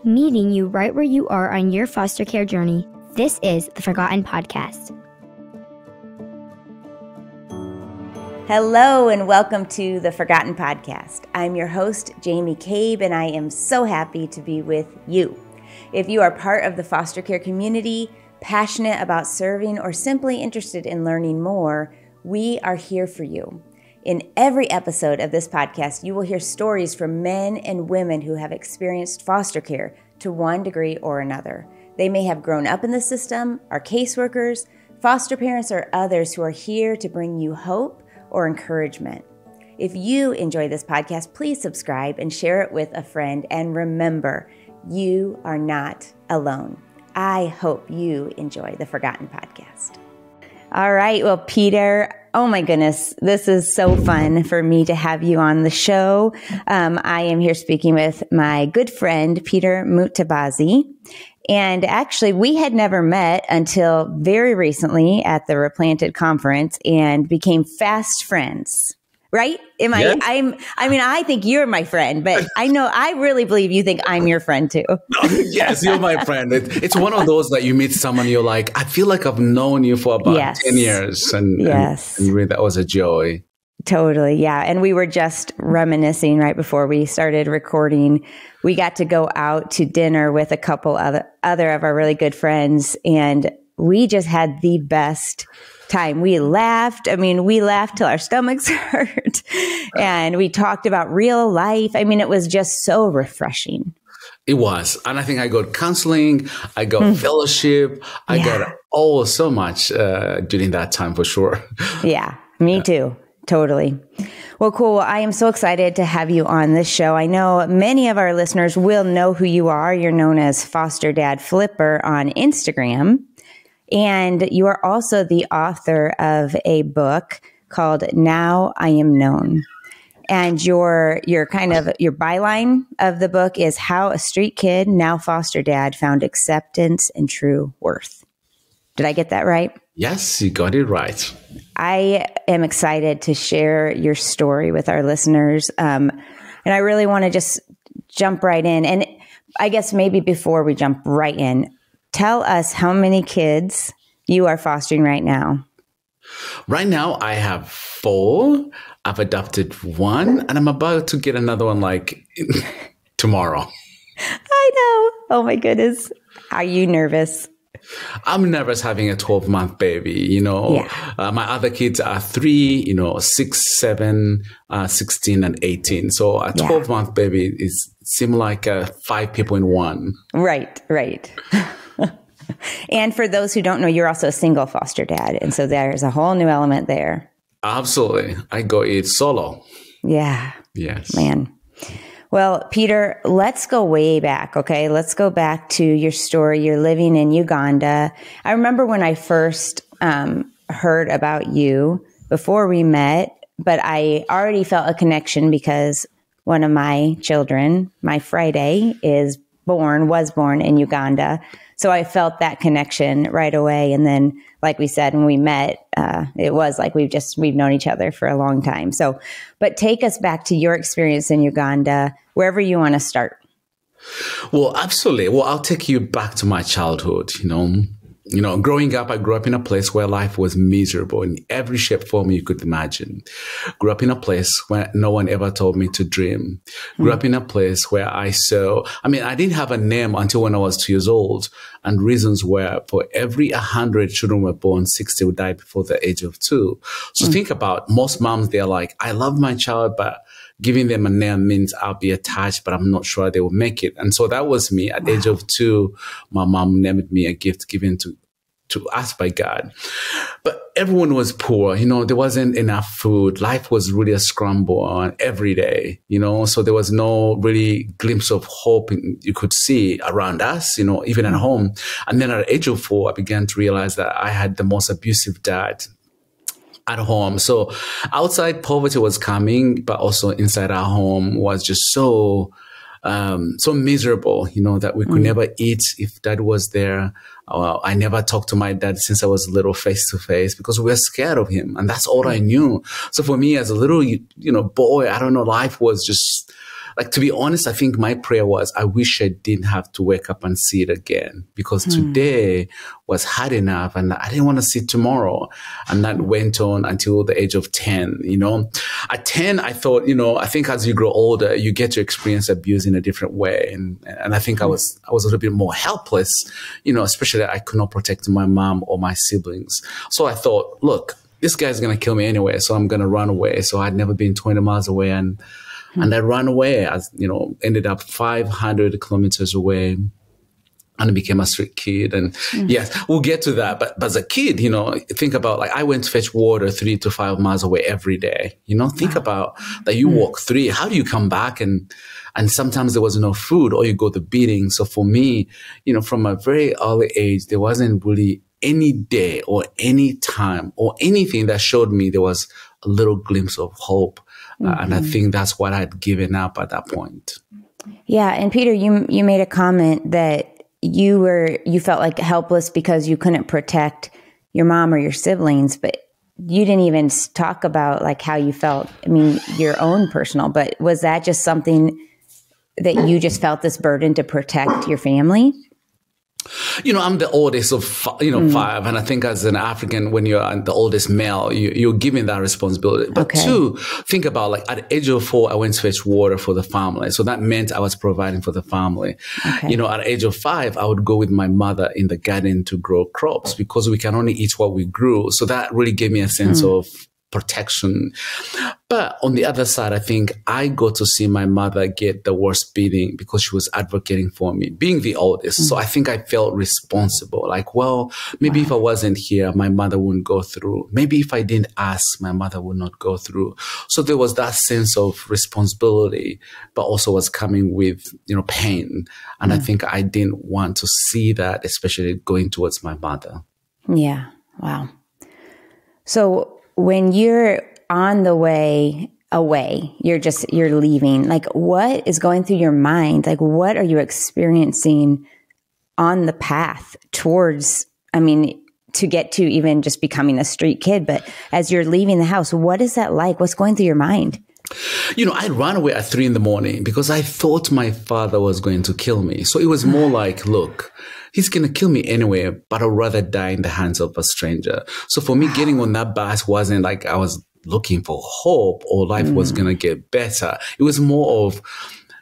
meeting you right where you are on your foster care journey. This is the Forgotten Podcast. Hello and welcome to the Forgotten Podcast. I'm your host, Jamie Cabe, and I am so happy to be with you. If you are part of the foster care community, passionate about serving, or simply interested in learning more, we are here for you. In every episode of this podcast, you will hear stories from men and women who have experienced foster care to one degree or another. They may have grown up in the system, are caseworkers, foster parents, or others who are here to bring you hope or encouragement. If you enjoy this podcast, please subscribe and share it with a friend. And remember, you are not alone. I hope you enjoy the Forgotten Podcast. All right. Well, Peter, oh my goodness, this is so fun for me to have you on the show. I am here speaking with my good friend, Peter Mutabazi. And actually, we had never met until very recently at the Replanted conference and became fast friends. Right? Yes. I think you're my friend, but I really believe you think I'm your friend too. Yes, you're my friend. It's one of those that you meet someone, you're like, I feel like I've known you for about 10 years. And really, that was a joy. Totally. Yeah. And we were just reminiscing right before we started recording. We got to go out to dinner with a couple other of our really good friends, and we just had the best time. We laughed. We laughed till our stomachs hurt, and we talked about real life. It was just so refreshing. It was. And I think I got counseling, I got fellowship, I got so much during that time for sure. Yeah, me too. Totally. Well, cool. I am so excited to have you on this show. I know many of our listeners will know who you are. You're known as Foster Dad Flipper on Instagram. And you are also the author of a book called Now I Am Known. And your byline of the book is How a Street Kid, Now Foster Dad, Found Acceptance and True Worth. Did I get that right? Yes, you got it right. I am excited to share your story with our listeners. And I really want to just jump right in. And I guess maybe before we jump right in, tell us how many kids you are fostering right now. Right now, I have 4. I've adopted 1, and I'm about to get another one tomorrow. I know. Oh my goodness. Are you nervous? I'm nervous having a 12-month baby. My other kids are 3, 6, 7, 16, and 18. So a 12-month baby seems like 5 people in one. Right. And for those who don't know, you're also a single foster dad. And so there's a whole new element there. Absolutely. I go it solo. Yeah. Yes. Man. Well, Peter, let's go way back, okay? Let's go back to your story. You're living in Uganda. I remember when I first heard about you before we met, but I already felt a connection because one of my children, my Friday, was born in Uganda. So I felt that connection right away. And then, like we said, when we met, it was like we've known each other for a long time. So, but take us back to your experience in Uganda, wherever you want to start. Well, absolutely. Well, I'll take you back to my childhood. Growing up, I grew up in a place where life was miserable in every shape, form you could imagine. Grew up in a place where no one ever told me to dream. Grew up in a place where I didn't have a name until when I was 2 years old. And reasons were for every 100 children were born, 60 would die before the age of 2. So think about most moms, they're like, I love my child, but giving them a name means I'll be attached, but I'm not sure they will make it. And so that was me. At the age of 2, my mom named me a gift given to us by God. But everyone was poor. There wasn't enough food. Life was really a scramble every day, so there was no really glimpse of hope you could see around us, even at home. And then at the age of 4, I began to realize that I had the most abusive dad at home. So outside poverty was coming, but also inside our home was just so miserable, that we could never eat if dad was there. I never talked to my dad since I was little face to face because we were scared of him. And that's all I knew. So for me as a little, boy, I don't know, life was just like, to be honest, I think my prayer was, I wish I didn't have to wake up and see it again, because today was hard enough and I didn't want to see it tomorrow. And that went on until the age of 10, you know. At 10, I thought, you know, I think as you grow older, you get to experience abuse in a different way. And I think I was a little bit more helpless, you know, especially I could not protect my mom or my siblings. So I thought, look, this guy's going to kill me anyway, so I'm going to run away. So I'd never been 20 miles away. And I ran away, as you know, ended up 500 kilometers away and became a street kid. And yes, we'll get to that. But as a kid, you know, think about, like, I went to fetch water 3 to 5 miles away every day. You know, think about that. You walk 3. How do you come back? And sometimes there was no food, or you go to beating. So for me, you know, from a very early age, there wasn't really any day or any time or anything that showed me there was a little glimpse of hope. And I think that's what I'd given up at that point. Yeah. And Peter, you made a comment that you felt like helpless because you couldn't protect your mom or your siblings, but you didn't even talk about like how you felt. I mean, your own personal, but was that just something that you just felt this burden to protect your family? You know, I'm the oldest of 5, and I think as an African, when you're the oldest male, you're given that responsibility. But 2, think about, like, at the age of 4, I went to fetch water for the family. So that meant I was providing for the family. You know, at the age of 5, I would go with my mother in the garden to grow crops, because we can only eat what we grew. So that really gave me a sense of protection. But on the other side, I think I got to see my mother get the worst beating because she was advocating for me, being the oldest. So I think I felt responsible. Like, well, maybe if I wasn't here, my mother wouldn't go through. Maybe if I didn't ask, my mother would not go through. So there was that sense of responsibility, but also was coming with, you know, pain. And I think I didn't want to see that, especially going towards my mother. Yeah. Wow. So when you're on the way away, you're leaving, like, what is going through your mind? Like, what are you experiencing on the path towards, I mean, to get to even just becoming a street kid, but as you're leaving the house, what is that like? What's going through your mind? You know, I ran away at 3 a.m. because I thought my father was going to kill me. So it was more like, look, he's going to kill me anyway, but I'd rather die in the hands of a stranger. So for me, getting on that bus wasn't like I was looking for hope or life was going to get better. It was more of,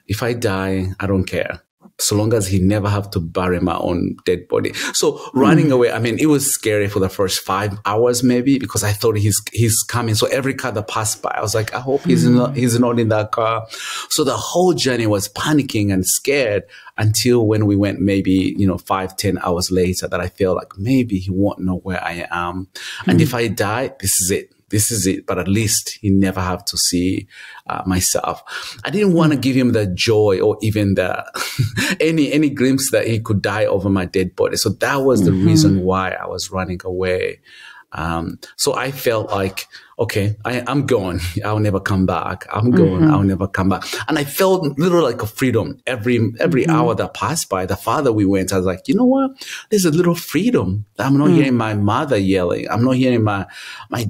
if I die, I don't care, so long as he never have to bury my own dead body. So running away, I mean, it was scary for the first 5 hours maybe, because I thought he's coming. So every car that passed by, I was like, I hope he's not in that car. So the whole journey was panicking and scared until when we went maybe, 5-10 hours later, that I felt like maybe he won't know where I am. And if I die, this is it. This is it. But at least he never have to see myself. I didn't want to give him the joy or even the any glimpse that he could die over my dead body. So that was the reason why I was running away. So I felt like, okay, I'm going. I'll never come back. I'm going. I'll never come back. And I felt a little like a freedom. Every hour that passed by, the farther we went, I was like, you know what? There's a little freedom. I'm not hearing my mother yelling. I'm not hearing my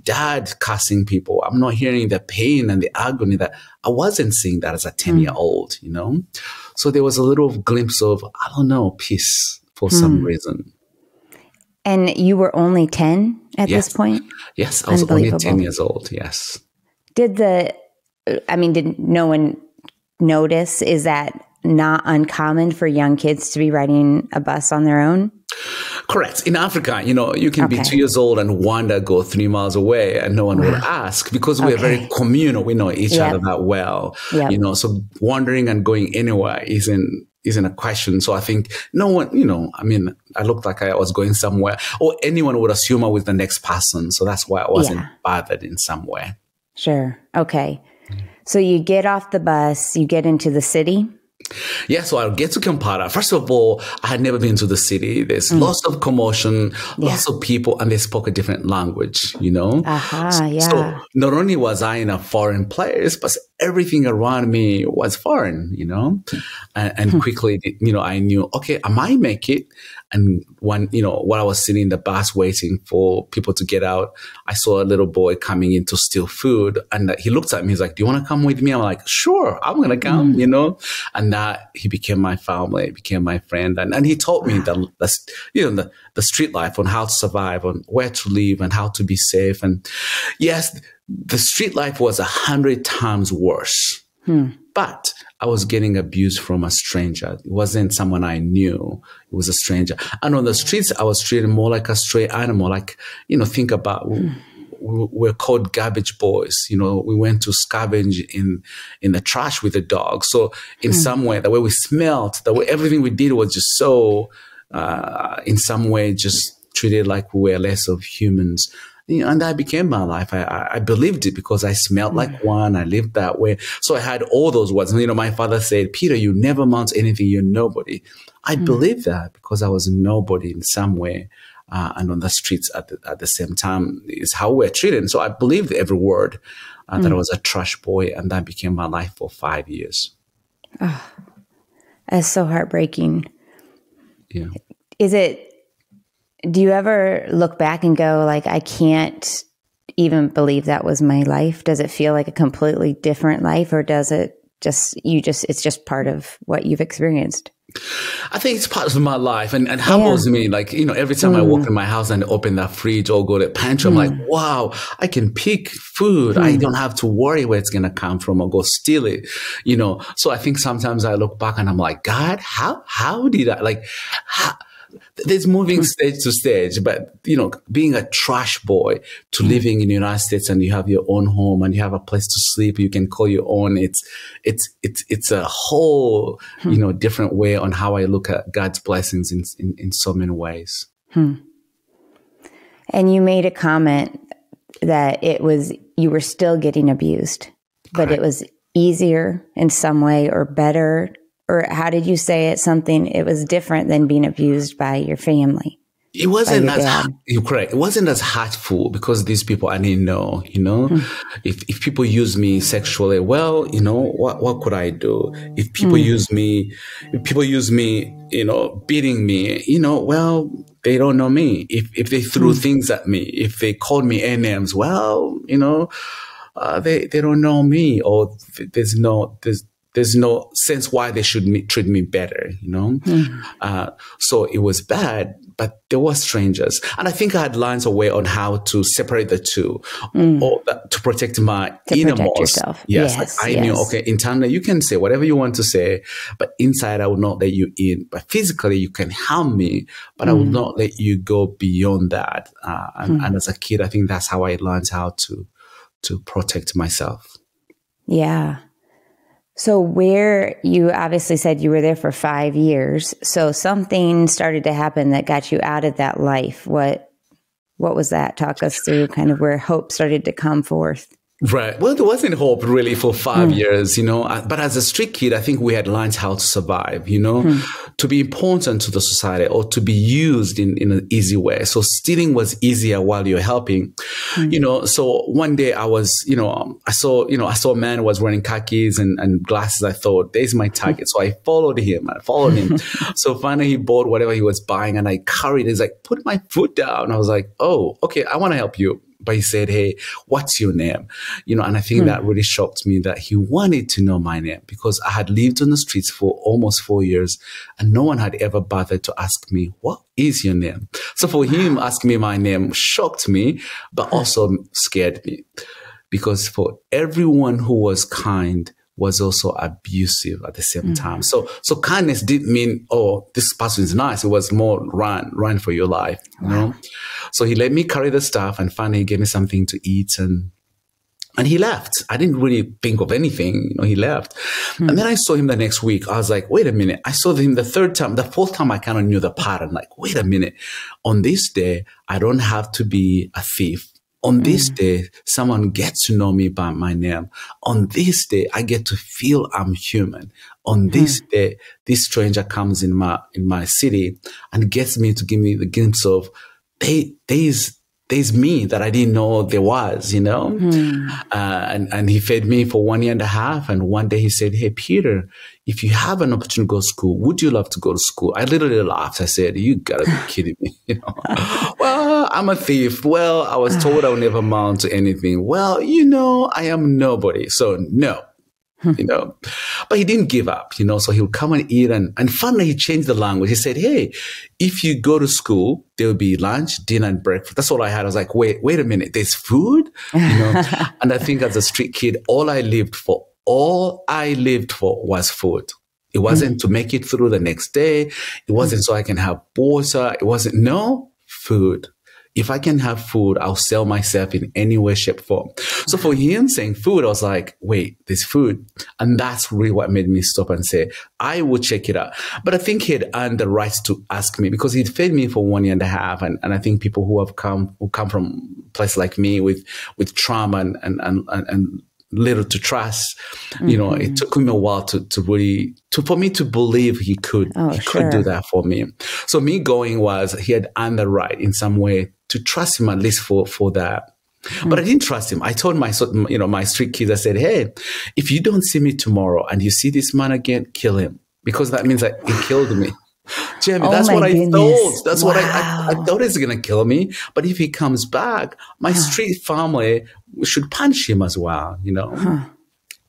dad cussing people. I'm not hearing the pain and the agony that I wasn't seeing that as a 10-year-old, So there was a little glimpse of, I don't know, peace for some reason. And you were only 10 at this point? Yes, I was only 10 years old, yes. Did no one notice? Is that not uncommon for young kids to be riding a bus on their own? Correct. In Africa, you can be 2 years old and wander, go 3 miles away and no one will ask, because we're very communal. We know each other that well, so wandering and going anywhere isn't a question. So I think no one, I looked like I was going somewhere, or anyone would assume I was the next person. So that's why I wasn't bothered in some way. Sure. Okay. So you get off the bus, you get into the city. Yeah, so I'll get to Kampala. First of all, I had never been to the city. There's lots of commotion, lots of people, and they spoke a different language, So not only was I in a foreign place, but everything around me was foreign, And quickly, I knew, okay, I might make it. And while I was sitting in the bus waiting for people to get out, I saw a little boy coming in to steal food. And he looked at me. He's like, "Do you want to come with me?" I'm like, "Sure, I'm going to come," And he became my family, became my friend. And he taught me the street life, on how to survive, on where to live, and how to be safe. And yes, the street life was 100 times worse. But I was getting abused from a stranger. It wasn't someone I knew. It was a stranger. And on the streets, I was treated more like a stray animal. Like, think about, we're called garbage boys. We went to scavenge in the trash with the dog. So in some way, the way we smelled, the way everything we did was just so, in some way, just treated like we were less of humans. And that became my life. I believed it because I smelled like one. I lived that way. So I had all those words. My father said, "Peter, you never amount to anything. You're nobody." I believed that because I was nobody in some way. And on the streets at the same time is how we're treated. So I believed every word that I was a trash boy. And that became my life for 5 years. Oh, that's so heartbreaking. Yeah. Do you ever look back and go, like, I can't even believe that was my life? Does it feel like a completely different life, or does it it's just part of what you've experienced? I think it's part of my life, and it humbles me. Like, every time I walk in my house and open that fridge or go to the pantry, I'm like, wow, I can pick food. I don't have to worry where it's going to come from or go steal it, So I think sometimes I look back and I'm like, God, how did I, there's moving stage to stage, but being a trash boy to living in the United States, and you have your own home and you have a place to sleep, you can call your own. It's a whole different way on how I look at God's blessings in so many ways. And you made a comment that you were still getting abused, but Correct. It was easier in some way, or better. Or how did you say it? Something, it was different than being abused by your family. It wasn't you're correct. It wasn't as hurtful because these people I didn't know, If people use me sexually, well, what could I do? If people use me, beating me, well, they don't know me. If they threw things at me, if they called me names, well, they don't know me, or there's no sense why they should treat me better, So it was bad, but there were strangers. And I think I had learned a way on how to separate the two, or to protect my innermost. Protect yourself. Yes, I knew, okay, internally you can say whatever you want to say, but inside I will not let you in. But physically you can harm me, but I will not let you go beyond that. And as a kid, I think that's how I learned how to protect myself. Yeah. So where you obviously said you were there for 5 years, so something started to happen that got you out of that life. What was that? Talk us through kind of where hope started to come forth. Right. Well, there wasn't hope really for 5 years, but as a street kid, I think we had learned how to survive, to be important to the society, or to be used in an easy way. So stealing was easier while you're helping, So one day I was, I saw a man who was wearing khakis and glasses. I thought, there's my target. So I followed him. So finally he bought whatever he was buying, and I carried it. He's like, put my foot down. I was like, oh, okay, I want to help you. But he said, hey, what's your name? And I think that really shocked me, that he wanted to know my name, because I had lived on the streets for almost 4 years and no one had ever bothered to ask me, what is your name? So for him, asking me my name shocked me, but also scared me, because for everyone who was kind was also abusive at the same time. So kindness didn't mean, oh, this person is nice. It was more run for your life, you know? So he let me carry the stuff, and finally he gave me something to eat, and he left. I didn't really think of anything, he left. And then I saw him the next week. I was like, wait a minute. I saw him the fourth time I kind of knew the pattern. Like, wait a minute. On this day, I don't have to be a thief. On this day, someone gets to know me by my name. On this day, I get to feel I'm human. On this day, this stranger comes in my city and gets me to give me the glimpse of, there's there's me that I didn't know there was, and he fed me for 1.5 years. And one day he said, "Hey, Peter, if you have an opportunity to go to school, would you love to go to school?" I literally laughed. I said, "You gotta be kidding me." Well, I'm a thief. Well, I was told I would never amount to anything. Well, I am nobody. So no. But he didn't give up, so he would come and eat. And finally, he changed the language. He said, "Hey, if you go to school, there will be lunch, dinner, and breakfast." That's all I had. I was like, wait a minute, there's food? And I think as a street kid, all I lived for was food. It wasn't to make it through the next day. It wasn't so I can have water. It wasn't, food. If I can have food, I'll sell myself in any way, shape, form. So for him saying food, I was like, wait, there's food. And that's really what made me stop and say, I will check it out. But I think he had earned the right to ask me because he'd fed me for 1.5 years. And I think people who come from places like me with trauma and little to trust, it took him a while for me to believe he could do that for me. So me going was, he had earned the right in some way to trust him, at least for that. But I didn't trust him. I told my street kids, I said, "Hey, if you don't see me tomorrow and you see this man again, kill him, because that means that he killed me." Jamie, that's what I thought. That's what I thought he's going to kill me. But if he comes back, my street family should punch him as well,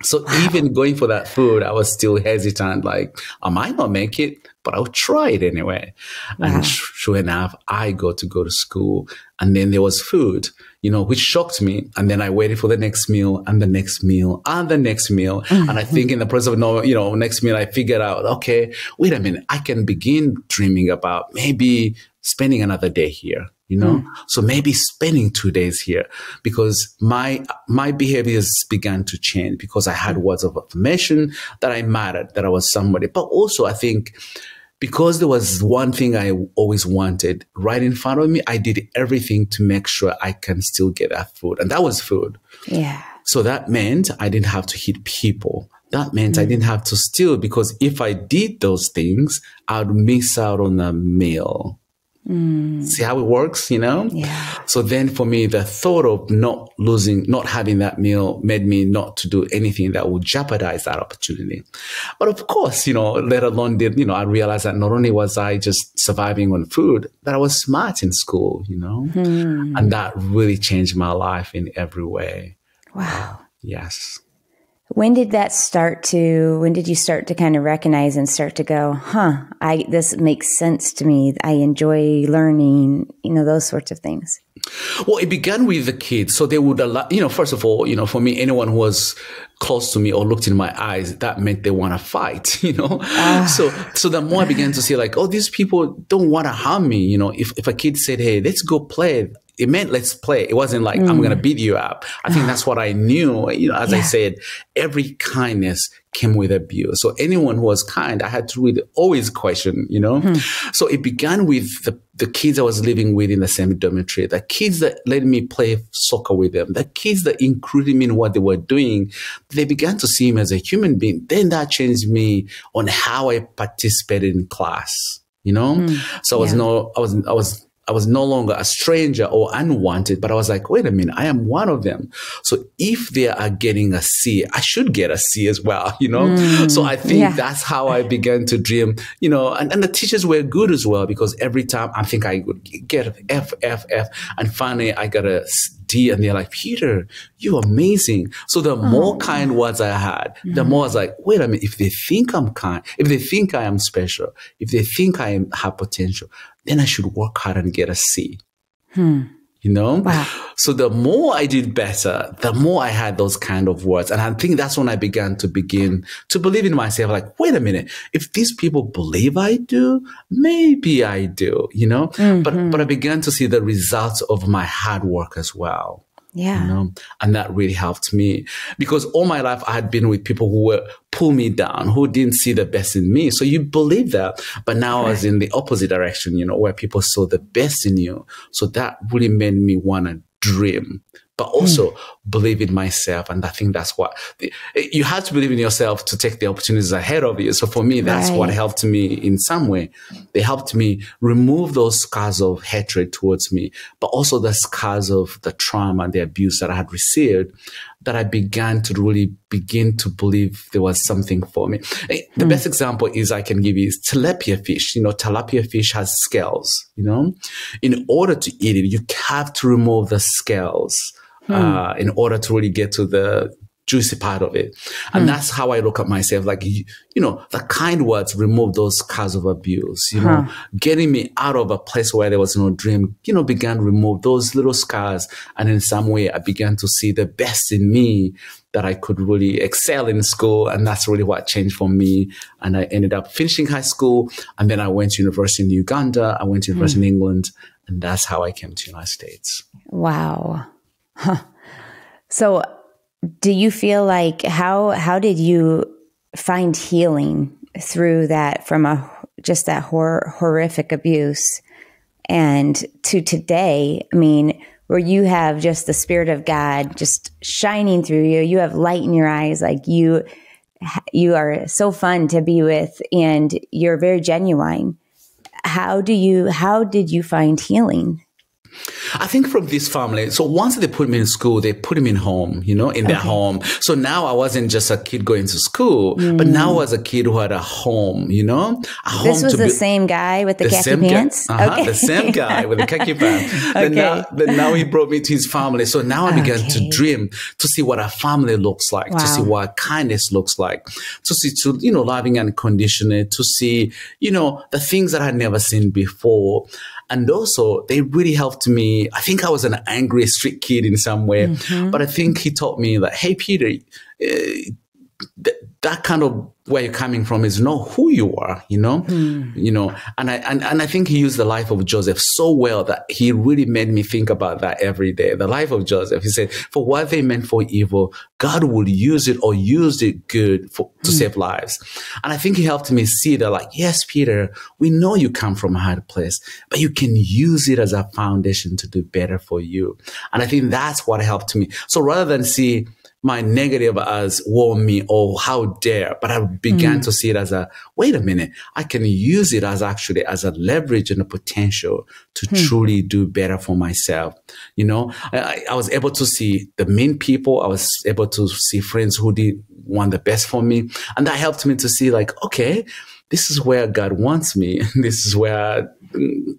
So even going for that food, I was still hesitant. Like, I might not make it, but I'll try it anyway. Wow. And sure enough, I got to go to school, and then there was food, which shocked me. And then I waited for the next meal and the next meal and the next meal. And I think in the process of, next meal, I figured out, okay, wait a minute, I can begin dreaming about maybe spending another day here. So maybe spending 2 days here, because my behaviors began to change because I had words of affirmation that I mattered, that I was somebody. But also I think because there was one thing I always wanted right in front of me, I did everything to make sure I can still get that food. And that was food. Yeah. So that meant I didn't have to hit people. That meant I didn't have to steal, because if I did those things, I would miss out on a meal. See how it works, Yeah. So then for me, the thought of not having that meal made me not to do anything that would jeopardize that opportunity. But of course, let alone I realized that not only was I just surviving on food, that I was smart in school, and that really changed my life in every way. Wow. Yes. When did you start to kind of recognize and start to go, this makes sense to me. I enjoy learning, those sorts of things? Well, it began with the kids. So they would allow, first of all, for me, anyone who was close to me or looked in my eyes, that meant they want to fight, So the more I began to see like, oh, these people don't want to harm me. If a kid said, "Hey, let's go play," it meant let's play. It wasn't like, I'm going to beat you up. I think that's what I knew. As I said, every kindness came with abuse. So anyone who was kind, I had to really always question, So it began with the kids I was living with in the same dormitory, the kids that let me play soccer with them, the kids that included me in what they were doing. They began to see me as a human being. Then that changed me on how I participated in class, So I was no longer a stranger or unwanted, but I was like, wait a minute, I am one of them. So if they are getting a C, I should get a C as well, So I think that's how I began to dream, and the teachers were good as well, because every time I think I would get F, and finally I got a D, and they're like, "Peter, you're amazing." So the more kind words I had, the more I was like, wait a minute, if they think I'm kind, if they think I am special, if they think I have potential, then I should work hard and get a C. Wow. So the more I did better, the more I had those kind of words. And I think that's when I began to believe in myself. Like, wait a minute, if these people believe I do, maybe I do, But I began to see the results of my hard work as well. Yeah. And that really helped me, because all my life I had been with people who were pull me down, who didn't see the best in me. So you believe that. But now I was in the opposite direction, where people saw the best in you. So that really made me want to dream. but also believe in myself. And I think that's what you have to believe in yourself to take the opportunities ahead of you. So for me, that's what helped me in some way. They helped me remove those scars of hatred towards me, but also the scars of the trauma, the abuse that I had received, that I began to really begin to believe there was something for me. The best example I can give you is tilapia fish. Tilapia fish has scales, In order to eat it, you have to remove the scales in order to really get to the juicy part of it. And that's how I look at myself. Like, the kind words remove those scars of abuse, getting me out of a place where there was no dream, began to remove those little scars. And in some way, I began to see the best in me, that I could really excel in school. And that's really what changed for me. And I ended up finishing high school. And then I went to university in Uganda. I went to university in England. And that's how I came to the United States. Wow. Huh. So do you feel like, how did you find healing through that, from just that horrific abuse, and to today? I mean, where you have just the Spirit of God just shining through you, you have light in your eyes, like you are so fun to be with, and you're very genuine. How did you find healing? I think from this family. So once they put me in school, they put me in home, in their home. So now I wasn't just a kid going to school, but now I was a kid who had a home, a home. This was the same guy with the khaki pants? The same guy with the khaki pants. Then now he brought me to his family. So now I began to dream, to see what a family looks like, to see what kindness looks like, to see, loving unconditionally, to see, the things that I had never seen before. And also, they really helped me. I think I was an angry street kid in some way, but I think he taught me that, hey, Peter, that kind of where you're coming from is not who you are, and I think he used the life of Joseph so well that he really made me think about that every day. The life of Joseph, he said, for what they meant for evil, God will use it, or used it good to save lives. And I think he helped me see that, like, yes, Peter, we know you come from a hard place, but you can use it as a foundation to do better for you. And I think that's what helped me. So rather than see my negative as woe me, or how dare, but I began to see it as wait a minute, I can use it as a leverage and a potential to truly do better for myself. I was able to see the mean people. I was able to see friends who did want the best for me. And that helped me to see, like, okay, this is where God wants me. This is where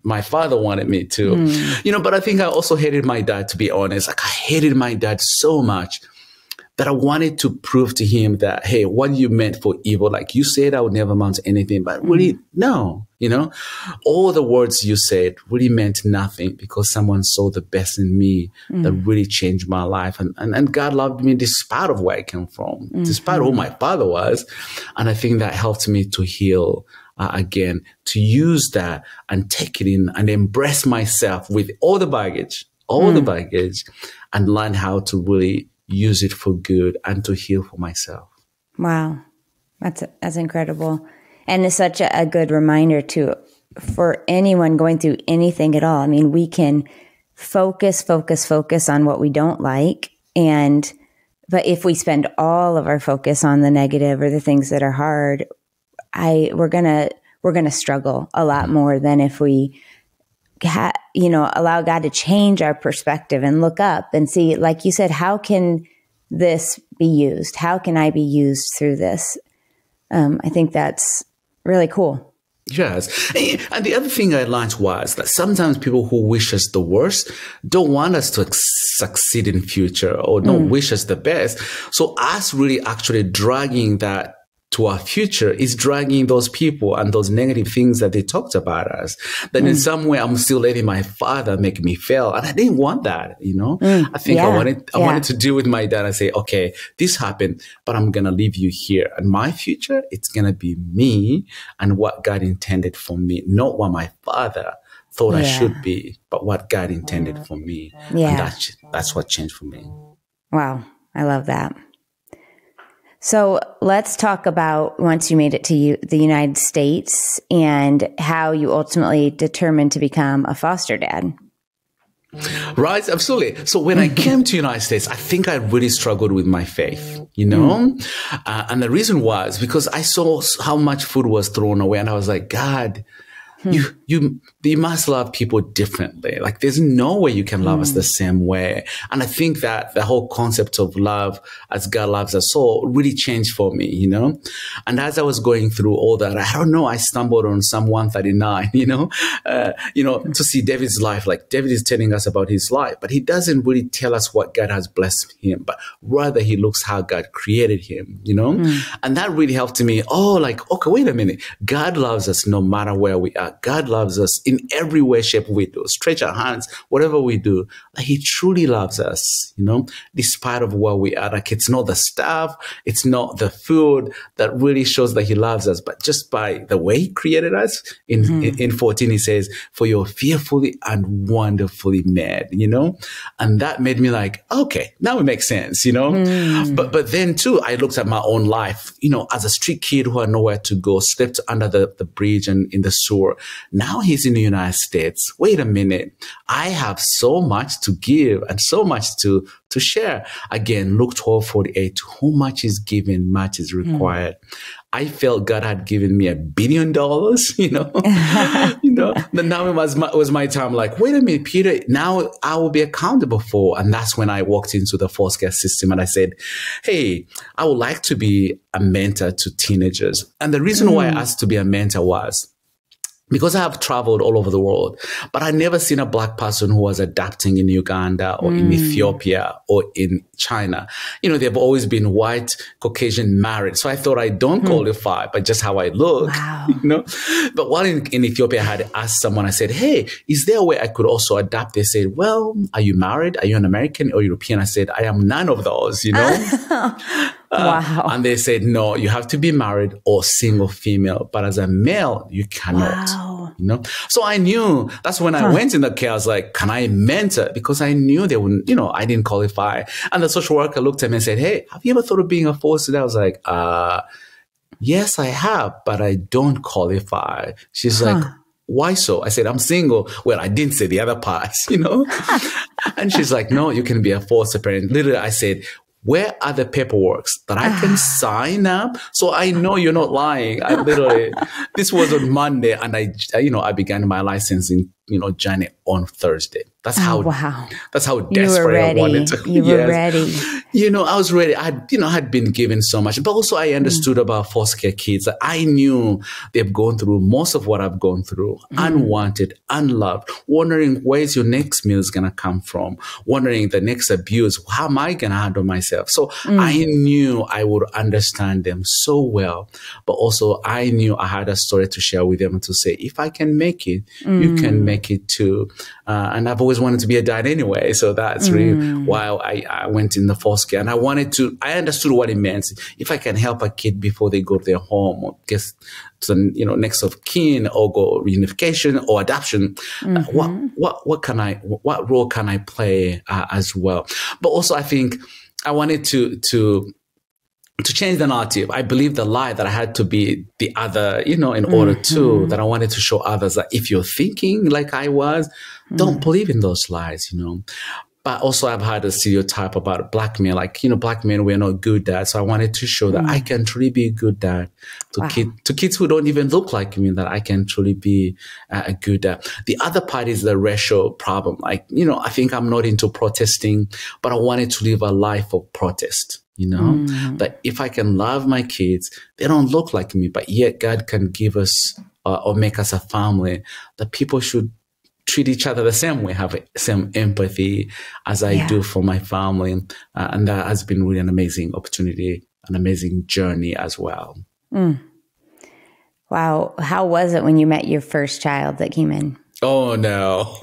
my father wanted me to, but I think I also hated my dad, to be honest. Like, I hated my dad so much that I wanted to prove to him that, hey, what you meant for evil, like you said I would never amount to anything, but really, no, all the words you said really meant nothing, because someone saw the best in me that really changed my life. And God loved me despite of where I came from, despite who my father was. And I think that helped me to heal again, to use that and take it in and embrace myself with all the baggage, and learn how to really use it for good and to heal for myself. Wow. That's incredible. And it's such a good reminder for anyone going through anything at all. I mean, we can focus on what we don't like. But if we spend all of our focus on the negative or the things that are hard, we're going to struggle a lot more than if we allow God to change our perspective and look up and see, like you said, how can this be used? How can I be used through this? I think that's really cool. Yes. And the other thing I learned was that sometimes people who wish us the worst don't want us to succeed in future, or don't wish us the best. So us really actually dragging that to our future is dragging those people and those negative things that they talked about us. Then in some way, I'm still letting my father make me fail. And I didn't want that, I think I wanted to deal with my dad and say, okay, this happened, but I'm going to leave you here. And my future, it's going to be me and what God intended for me, not what my father thought I should be, but what God intended for me. Yeah. And that's what changed for me. Wow. I love that. So let's talk about once you made it to the United States and how you ultimately determined to become a foster dad. Right, absolutely. So when I came to United States, I think I really struggled with my faith, and the reason was because I saw how much food was thrown away, and I was like, God, you must love people differently. Like there's no way you can love us the same way. And I think that the whole concept of love as God loves us all really changed for me, And as I was going through all that, I don't know, I stumbled on Psalm 139, to see David's life. Like David is telling us about his life, but he doesn't really tell us what God has blessed him, but rather he looks how God created him, And that really helped me. Oh, like, okay, wait a minute. God loves us no matter where we are. God loves us in every way, shape we do. Stretch our hands, whatever we do. Like he truly loves us, despite of where we are. Like it's not the stuff, it's not the food that really shows that he loves us, but just by the way he created us. In 14, he says, for you're fearfully and wonderfully made, And that made me like, okay, now it makes sense, But then too, I looked at my own life, as a street kid who had nowhere to go, slept under the bridge and in the sewer. Now he's in the United States. Wait a minute. I have so much to give and so much to share. Again, Luke 12:48, to whom much is given, much is required. I felt God had given me $1 billion, Then now it was my time. Like, wait a minute, Peter, now I will be accountable for. And that's when I walked into the foster care system and I said, hey, I would like to be a mentor to teenagers. And the reason why I asked to be a mentor was because I have traveled all over the world, but I never seen a Black person who was adopting in Uganda or in Ethiopia or in China. They've always been white, Caucasian, married. So I thought I don't qualify, but just how I look, But while in Ethiopia, I had asked someone, I said, hey, is there a way I could also adopt? They said, well, are you married? Are you an American or European? I said, I am none of those, Wow. And they said, no, you have to be married or single female. But as a male, you cannot. Wow. So I knew that's when I went in the care. I was like, can I mentor? Because I knew they wouldn't, I didn't qualify. And the social worker looked at me and said, hey, have you ever thought of being a foster? I was like, yes, I have, but I don't qualify. She's like, why so? I said, I'm single. Well, I didn't say the other parts, And she's like, no, you can be a foster parent. Literally, I said, where are the paperwork that I can sign up? So I know you're not lying. I literally, this was on Monday and I began my licensing, journey on Thursday. That's how desperate I wanted to. You were ready. I was ready. I had been given so much, but also I understood about foster care kids. I knew they've gone through most of what I've gone through, unwanted, unloved, wondering where's your next meal is going to come from, wondering the next abuse. How am I going to handle myself? So I knew I would understand them so well, but also I knew I had a story to share with them and to say, if I can make it, you can make it too. And I've always wanted to be a dad anyway. So that's really why I went in the foster care. And I understood what it meant. If I can help a kid before they go to their home or get to the, next of kin or go reunification or adoption, what role can I play as well? But also I think I wanted to change the narrative. I believe the lie that I had to be the other, in order to, that I wanted to show others that if you're thinking like I was, don't believe in those lies, But also I've had a stereotype about Black men, like, Black men, we're not good dads. So I wanted to show that I can truly be a good dad to kids who don't even look like me, that I can truly be a good dad. The other part is the racial problem. Like, I think I'm not into protesting, but I wanted to live a life of protest. That if I can love my kids, they don't look like me, but yet God can give us or make us a family, that people should treat each other the same way, have same empathy as I do for my family. And that has been really an amazing opportunity, an amazing journey as well. Wow. How was it when you met your first child that came in? Oh, no.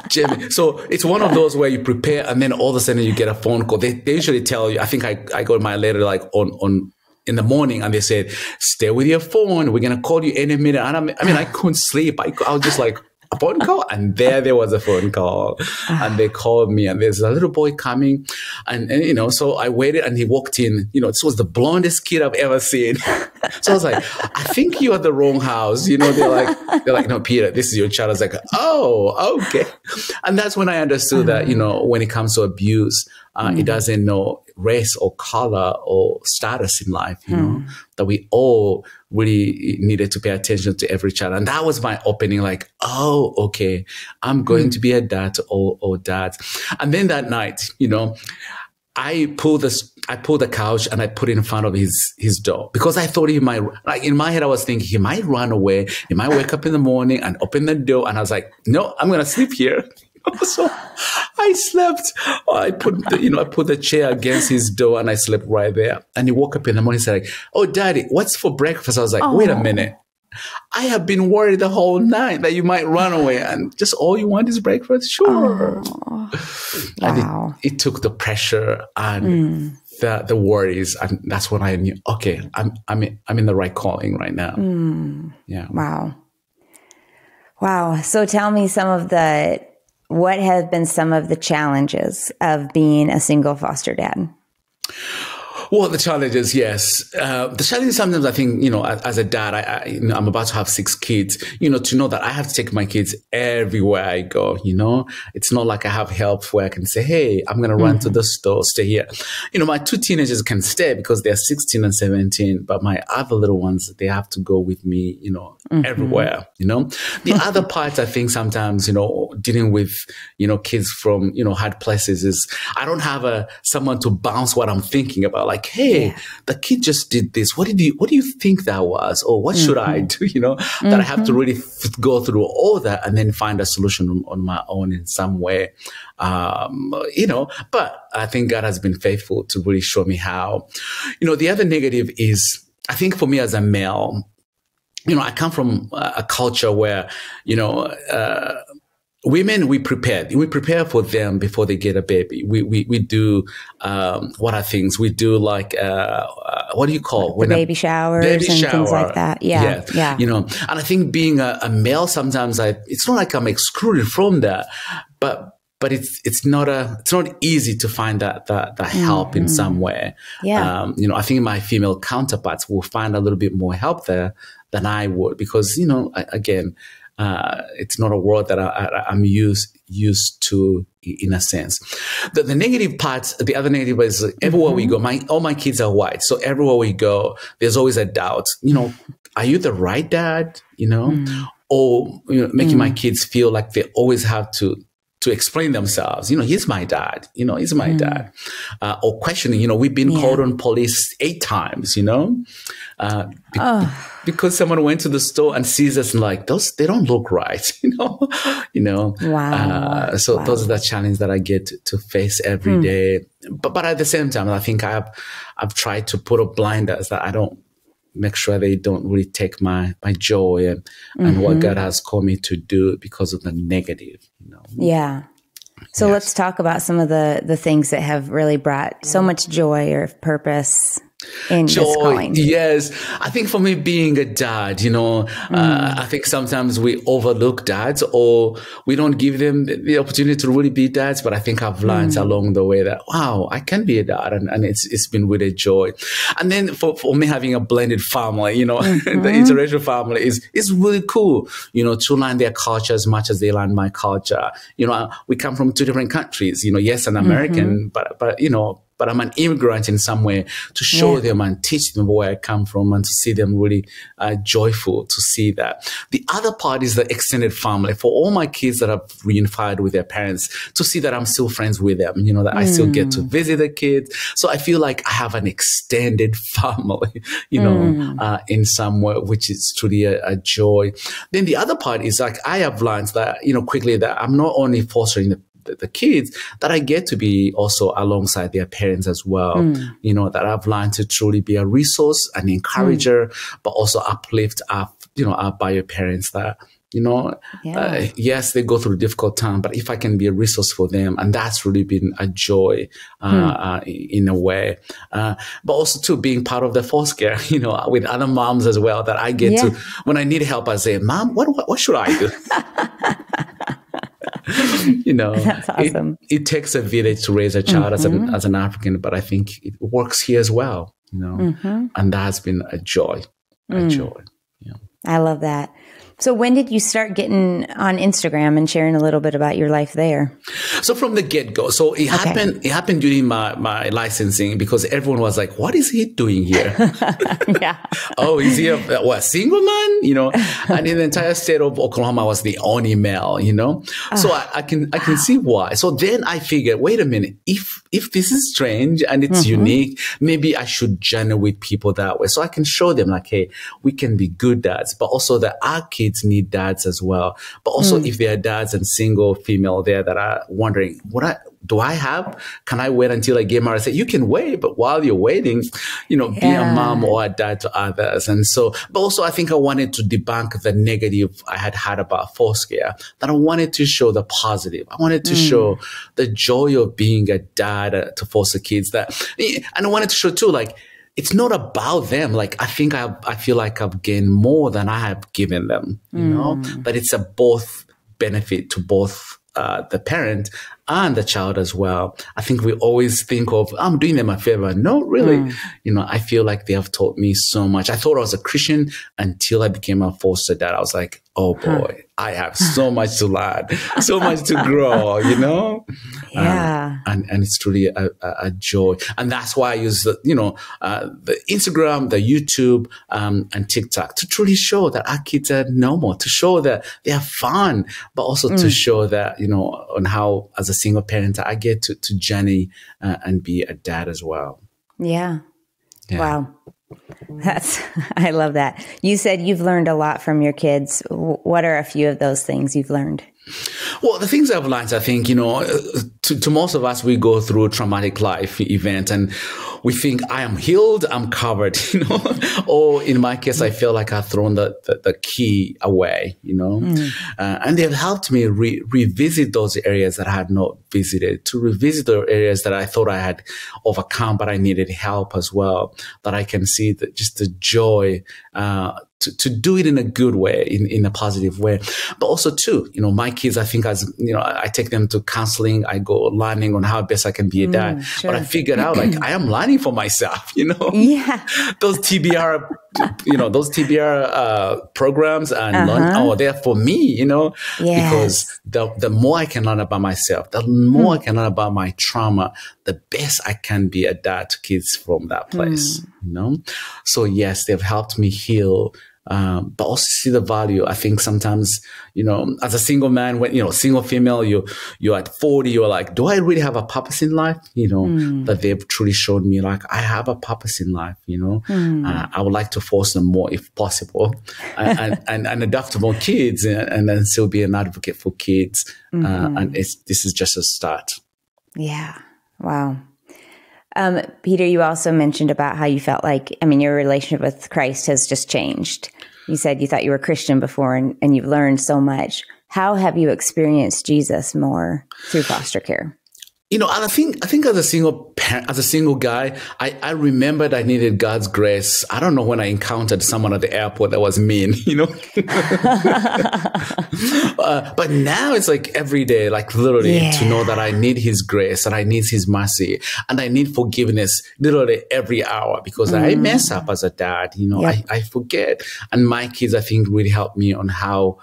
Jimmy. So it's one of those where you prepare and then all of a sudden you get a phone call. They usually tell you, I think I got my letter like on in the morning and they said, stay with your phone. We're going to call you any minute. And I couldn't sleep. I was just like, a phone call, and there was a phone call, and they called me, and there's a little boy coming, and so I waited, and he walked in. This was the blondest kid I've ever seen. So I was like, I think you're at the wrong house. They're like, no, Peter, this is your child. I was like, oh, okay. And that's when I understood that, when it comes to abuse, it doesn't know race or color or status in life, that we all really needed to pay attention to every child. And that was my opening, like, oh, okay, I'm going to be a dad or dad. And then that night, I pulled the couch and I put it in front of his door, because I thought he might, like, in my head, I was thinking he might run away. He might wake up in the morning and open the door. And I was like, no, I'm going to sleep here. So I slept. I put the chair against his door and I slept right there. And he woke up in the morning and said, like, oh, Daddy, what's for breakfast? I was like, wait a minute. I have been worried the whole night that you might run away, and just all you want is breakfast? Sure. Wow. And it took the pressure and the worries, and that's when I knew, okay, I'm in the right calling right now. Yeah. Wow. So tell me what have been some of the challenges of being a single foster dad? Well, the challenges, yes. The challenges sometimes, I think, as a dad, I'm about to have 6 kids, to know that I have to take my kids everywhere I go, It's not like I have help where I can say, hey, I'm going to run to the store, stay here. My 2 teenagers can stay because they're 16 and 17, but my other little ones, they have to go with me, everywhere, The other part, I think sometimes, dealing with, kids from, hard places is I don't have someone to bounce what I'm thinking about. Like, hey, the kid just did this. What do you think that was? Or what should I do? That I have to really go through all that and then find a solution on my own in some way. But I think God has been faithful to really show me how. The other negative is, I think for me as a male, I come from a culture where, women, we prepare for them before they get a baby. We do, what are things? We do like, what do you call the baby showers and things like that. Yeah. And I think being a male, sometimes it's not like I'm excluded from that, but it's not easy to find that help in some way. Yeah. I think my female counterparts will find a little bit more help there than I would, because, again, it's not a world that I'm used to, in a sense. The negative parts, the other negative is everywhere we go, all my kids are white. So everywhere we go, there's always a doubt, are you the right dad, or, making my kids feel like they always have to explain themselves. He's my dad, he's my dad. Or questioning, we've been called on police 8 times, because someone went to the store and sees us and like, they don't look right, Wow. So those are the challenges that I get to face every day. But at the same time, I think I've tried to put up blinders that I don't make sure they don't really take my joy and what God has called me to do because of the negative, Yeah. So let's talk about some of the things that have really brought so much joy or purpose in this calling. Yes. I think for me, being a dad, I think sometimes we overlook dads, or we don't give them the opportunity to really be dads. But I think I've learned along the way that, wow, I can be a dad. And it's been really a joy. And then for me, having a blended family, the interracial family is really cool, to learn their culture as much as they learn my culture. We come from 2 different countries, yes, an American, but I'm an immigrant in some way, to show them and teach them where I come from, and to see them really joyful to see that. The other part is the extended family. For all my kids that have reunified with their parents, to see that I'm still friends with them, that I still get to visit the kids. So I feel like I have an extended family, in some way, which is truly a joy. Then the other part is like, I have learned that, quickly, that I'm not only fostering the kids, that I get to be also alongside their parents as well, that I've learned to truly be a resource, an encourager, but also uplift our bio parents that, yes, they go through a difficult time, but if I can be a resource for them, and that's really been a joy in a way. But also too, being part of the foster care, with other moms as well, that I get to, when I need help, I say, Mom, what should I do? That's awesome. It takes a village to raise a child as an African, but I think it works here as well, and that has been a joy, joy. Yeah. I love that. So when did you start getting on Instagram and sharing a little bit about your life there? So from the get-go. So it happened during my licensing, because everyone was like, what is he doing here? Yeah. Oh, is he a single man? And in the entire state of Oklahoma, I was the only male, So I can see why. So then I figured, wait a minute, if this is strange and it's unique, maybe I should journey with people that way. So I can show them like, hey, we can be good dads, but also that our kids need dads as well. But also if there are dads and single female there that are wondering, do I have? Can I wait until I get married? I say, you can wait, but while you're waiting, be a mom or a dad to others. And so, but also I think I wanted to debunk the negative I had about foster care, that I wanted to show the positive. I wanted to show the joy of being a dad to foster kids, and I wanted to show too, like, it's not about them. Like, I feel like I've gained more than I have given them, but it's a both benefit to both the parent and the child as well. I think we always think of, I'm doing them a favor. No, really. I feel like they have taught me so much. I thought I was a Christian until I became a foster dad. I was like, oh boy, I have so much to learn, so much to grow, Yeah. And it's truly a joy. And that's why I use the Instagram, the YouTube, and TikTok to truly show that our kids are normal, to show that they are fun, but also to show that, on how, as a single parent, I get to journey and be a dad as well. Yeah. Wow. I love that. You said you've learned a lot from your kids. What are a few of those things you've learned? Well, the things I've learned, I think, to most of us, we go through a traumatic life event and we think I am healed, I'm covered, or in my case, I feel like I've thrown the key away, and they've helped me revisit those areas that I had not visited, to revisit the areas that I thought I had overcome, but I needed help as well, that I can see just the joy, to do it in a good way, in a positive way. But also too, my kids, I think I take them to counseling, I go learning on how best I can be a dad. Sure. But I figured out like I am learning for myself, Yeah. Those TBR, programs and they're for me, because the more I can learn about myself, the more I can learn about my trauma, the best I can be a dad to kids from that place, So yes, they've helped me heal. But also see the value. I think sometimes, as a single man, when, single female, you're at 40, you're like, do I really have a purpose in life? That they've truly shown me like, I have a purpose in life, I would like to force them more if possible and adopt more kids and then still be an advocate for kids. And this is just a start. Yeah. Wow. Peter, you also mentioned about how you felt like, your relationship with Christ has just changed. You said you thought you were Christian before and you've learned so much. How have you experienced Jesus more through foster care? I think as a single parent, as a single guy, I remembered I needed God's grace. I don't know when I encountered someone at the airport that was mean, but now it's like every day, like literally to know that I need his grace and I need his mercy and I need forgiveness literally every hour because I mess up as a dad, I forget. And my kids, I think, really helped me on how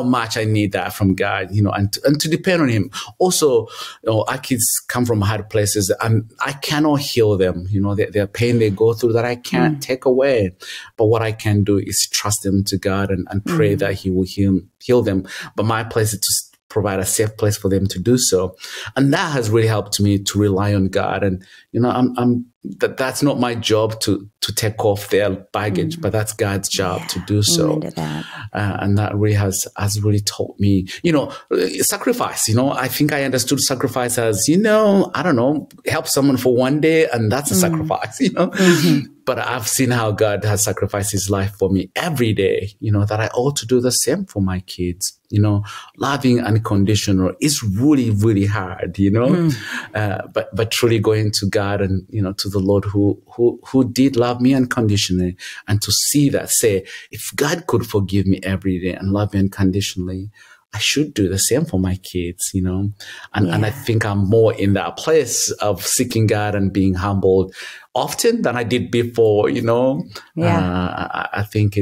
much I need that from God, and to depend on him. Also, our kids come from hard places and I cannot heal them. Their pain they go through that I can't take away. But what I can do is trust them to God and pray that he will heal them. But my place is to provide a safe place for them to do so. And that has really helped me to rely on God. And, that's not my job to take off their baggage, but that's God's job to do so. And that really has really taught me, sacrifice, I think I understood sacrifice as, I don't know, help someone for one day and that's a sacrifice, But I've seen how God has sacrificed his life for me every day, that I ought to do the same for my kids. Loving unconditional is really, really hard, but truly going to God and, to the Lord who did love me unconditionally, and to see that, say, if God could forgive me every day and love me unconditionally, I should do the same for my kids, and I think I'm more in that place of seeking God and being humbled often than I did before, I think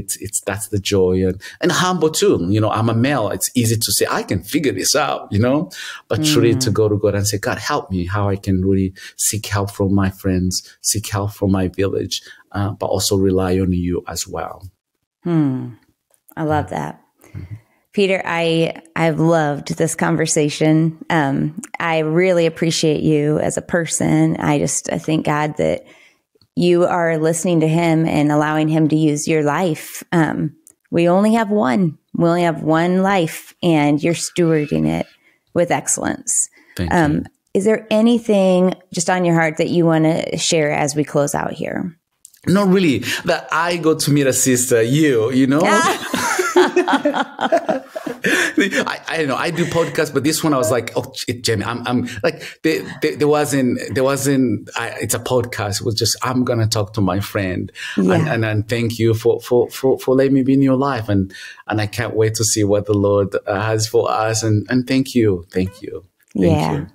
that's the joy and humble too. I'm a male. It's easy to say, I can figure this out, but truly to go to God and say, God, help me, how I can really seek help from my friends, seek help from my village, but also rely on you as well. I love that. Peter, I've loved this conversation. I really appreciate you as a person. I thank God that you are listening to him and allowing him to use your life. We only have one. We only have one life, and you're stewarding it with excellence. Thank you. Is there anything just on your heart that you want to share as we close out here? Not really. That I got to meet a sister, you. I know I do podcasts, but this one I was like, oh, Jamie, I'm like, there wasn't, it's a podcast. It was just, I'm going to talk to my friend and thank you for letting me be in your life. And I can't wait to see what the Lord has for us. And thank you. Thank you. Yeah.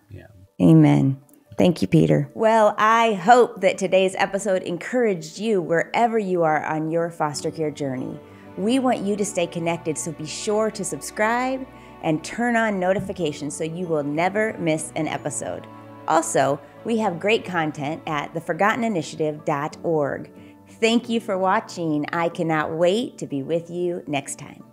Amen. Thank you, Peter. Well, I hope that today's episode encouraged you wherever you are on your foster care journey. We want you to stay connected, so be sure to subscribe and turn on notifications so you will never miss an episode. Also, we have great content at theforgotteninitiative.org. Thank you for watching. I cannot wait to be with you next time.